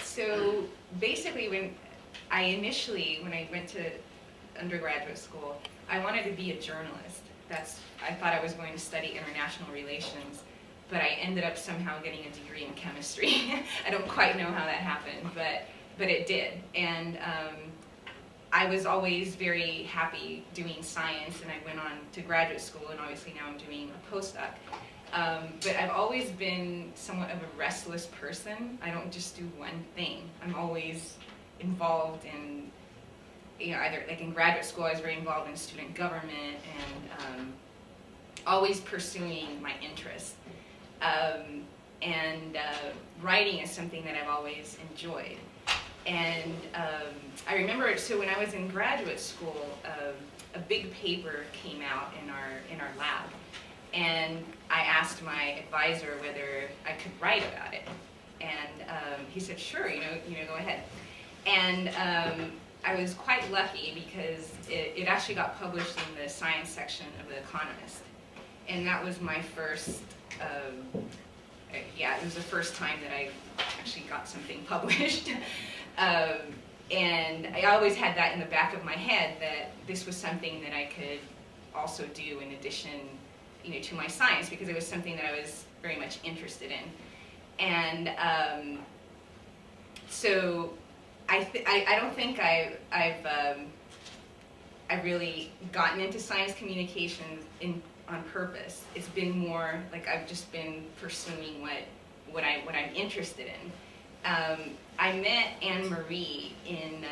So basically, when I went to undergraduate school, I wanted to be a journalist. I thought I was going to study international relations, but I ended up somehow getting a degree in chemistry. I don't quite know how that happened, but it did. And I was always very happy doing science, and I went on to graduate school, and obviously now I'm doing a postdoc. But I've always been somewhat of a restless person. I don't just do one thing. I'm always involved in, either like in graduate school, I was very involved in student government and always pursuing my interests. Writing is something that I've always enjoyed. And I remember, so when I was in graduate school, a big paper came out in our lab. And I asked my advisor whether I could write about it. And he said, sure, go ahead. And I was quite lucky because it actually got published in the science section of The Economist. And that was my first, it was the first time that I actually got something published. And I always had that in the back of my head that this was something that I could also do in addition, to my science, because it was something that I was very much interested in. And so I don't think I've really gotten into science communications on purpose. It's been more like I've just been pursuing what I'm interested in. I met Anne-Marie in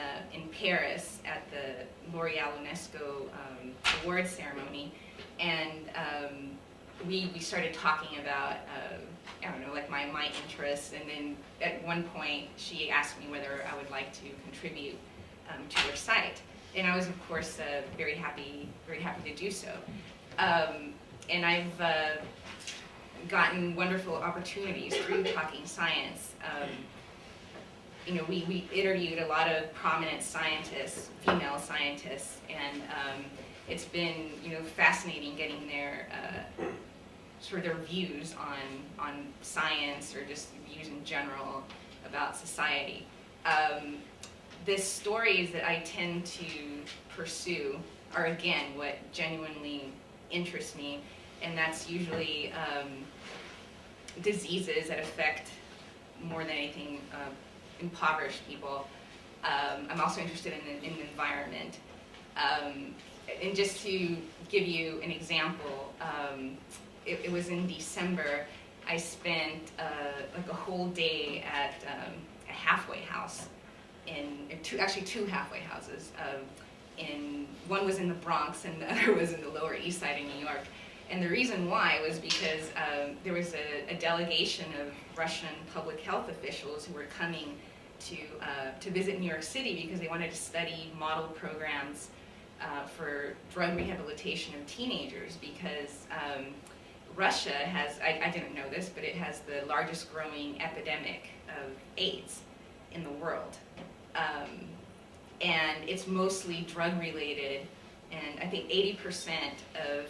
Paris at the L'Oréal UNESCO award ceremony, and we started talking about like my interests, and then at one point she asked me whether I would like to contribute to her site, and I was of course very happy to do so. And I've gotten wonderful opportunities through TalkingScience. We interviewed a lot of prominent scientists, female scientists, and it's been fascinating getting their sort of their views on science, or just views in general about society. The stories that I tend to pursue are again what genuinely interests me, and that's usually diseases that affect, more than anything, impoverished people. I'm also interested in the environment. And just to give you an example, it was in December. I spent like a whole day at a halfway house, two halfway houses. One was in the Bronx and the other was in the Lower East Side in New York. And the reason why was because there was a delegation of Russian public health officials who were coming to visit New York City because they wanted to study model programs for drug rehabilitation of teenagers, because Russia has, I didn't know this, but it has the largest growing epidemic of AIDS in the world. And it's mostly drug related, and I think 80% of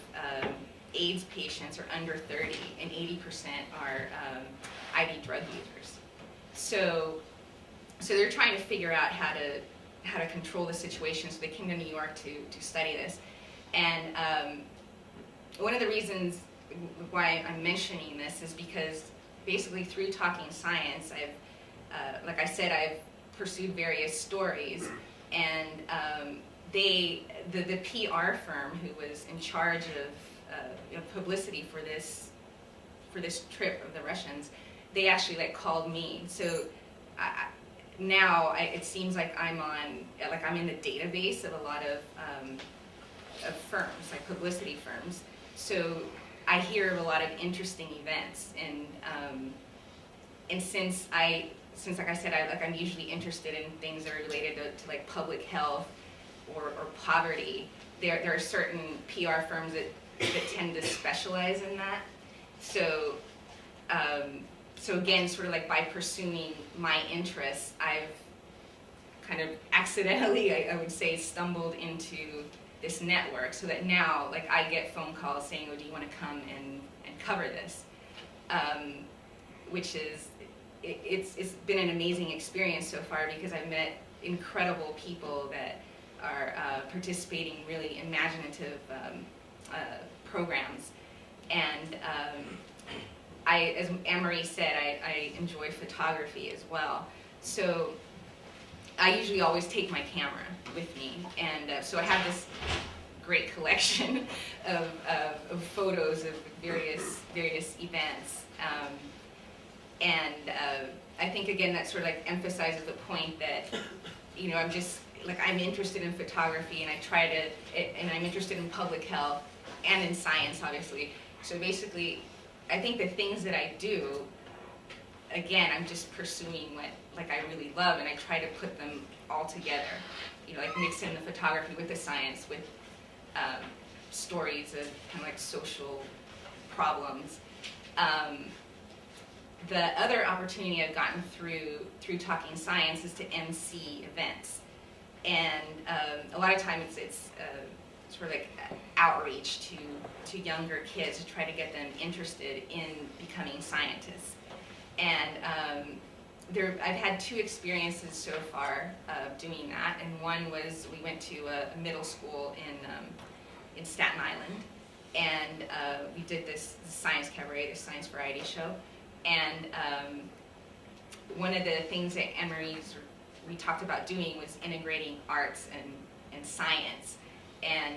AIDS patients are under 30, and 80% are IV drug users. So they're trying to figure out how to control the situation, so they came to New York to study this. And one of the reasons why I'm mentioning this is because basically through TalkingScience, like I said, I've pursued various stories, and the PR firm who was in charge of publicity for this trip of the Russians, they actually called me. So now it seems like I'm in the database of a lot of firms, like publicity firms. So I hear of a lot of interesting events, and since like I said, I'm usually interested in things that are related to like public health or poverty. There are certain PR firms that tend to specialize in that. So again, sort of like by pursuing my interests, I've kind of accidentally, I would say, stumbled into this network, so that now I get phone calls saying, oh, do you want to come and cover this? Which is, it's been an amazing experience so far because I've met incredible people that are participating in really imaginative programs. And as Anne-Marie said, I enjoy photography as well. So I usually always take my camera with me, and so I have this great collection of photos of various events. I think again that sort of like emphasizes the point that, you know, I'm interested in photography, and I'm interested in public health and in science, obviously. So basically, I think the things that I do, again, I'm just pursuing what I really love, and I try to put them all together. You know, like mix in the photography with the science, with stories of kind of like social problems. The other opportunity I've gotten through Talking Science is to MC events, and a lot of times it's sort of like outreach to younger kids to try to get them interested in becoming scientists. And I've had 2 experiences so far of doing that, and one was we went to a middle school in Staten Island, and we did this science cabaret, this science variety show. And one of the things that we talked about doing was integrating arts and science. And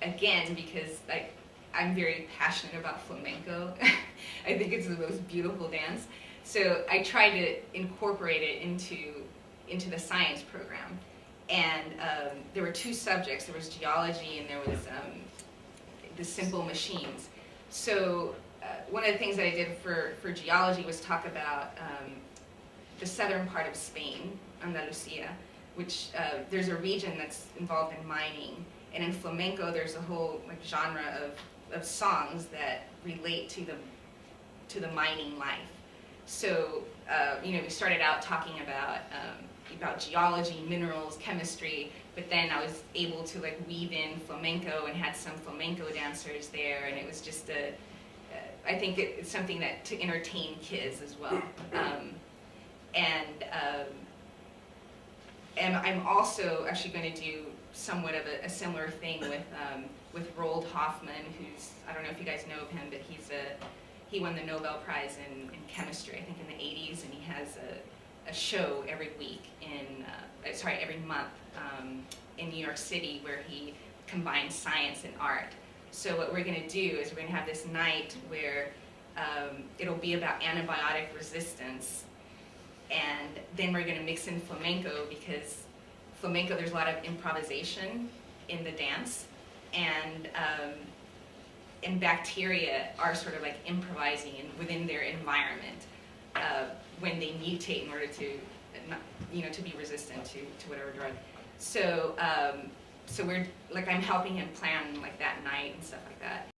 again, because I'm very passionate about flamenco, I think it's the most beautiful dance. So I tried to incorporate it into the science program. And there were 2 subjects. There was geology, and there was the simple machines. So one of the things that I did for geology was talk about the southern part of Spain, Andalusia, which there's a region that's involved in mining, and in flamenco there's a whole genre of songs that relate to the mining life. So you know, we started out talking about geology, minerals, chemistry, but then I was able to weave in flamenco and had some flamenco dancers there, and it was just I think it's something to entertain kids as well. And I'm also actually going to do somewhat of a similar thing with Roald Hoffmann, who's, I don't know if you guys know of him, but he won the Nobel Prize in chemistry, I think in the 80s, and he has a show every month in New York City where he combines science and art. So what we're going to do is we're going to have this night where it'll be about antibiotic resistance, and then we're going to mix in flamenco, because flamenco, there's a lot of improvisation in the dance, and bacteria are sort of improvising within their environment when they mutate in order to be resistant to whatever drug. So so we're I'm helping him plan that night and stuff like that.